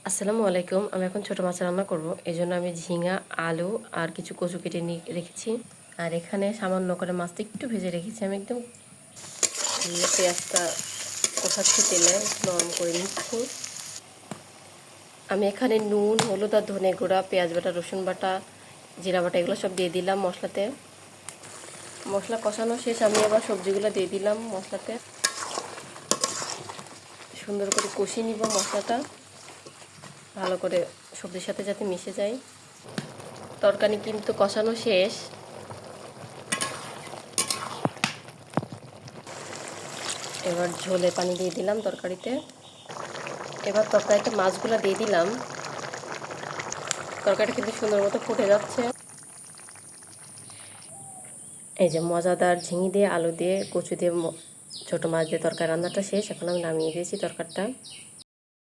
আসসালামু আলাইকুম। আমি এখন ছোট মাছ রান্না করব। এজন্য আমি ঝিঙা, আলু আর কিছু কচু কেটে নিয়ে রেখেছি। আর এখানে সামান্য করে মাছটা একটু ভেজে রেখেছি। আমি একদম পেঁয়াজটা কষাচ্ছি তেলে, নরম করে নিচ্ছি। আমি এখানে নুন, হলুদ আর ধনে গুঁড়া, পেঁয়াজ বাটা, রসুন বাটা, জিরা বাটা এগুলো সব দিয়ে দিলাম মশলাতে। মশলা কষানো শেষ, আমি আবার সবজিগুলো দিয়ে দিলাম মশলাতে। সুন্দর করে কষিয়ে নিব মশলাটা, ভালো করে সবজির সাথে যাতে মিশে যায়। তরকারি কিন্তু কষানো শেষ। এবার ঝোলে পানি দিয়ে দিলাম তরকারিতে। এবার তরকারিতে মাছগুলো দিয়ে দিলাম। তরকারিটা কিন্তু সুন্দর মতো ফুটে যাচ্ছে। এই যে মজাদার ঝিঙে দিয়ে, আলু দিয়ে, কচু দিয়ে, ছোটো মাছ দিয়ে তরকারি রান্নাটা শেষ। এখন আমি নামিয়ে দিয়েছি তরকারিটা।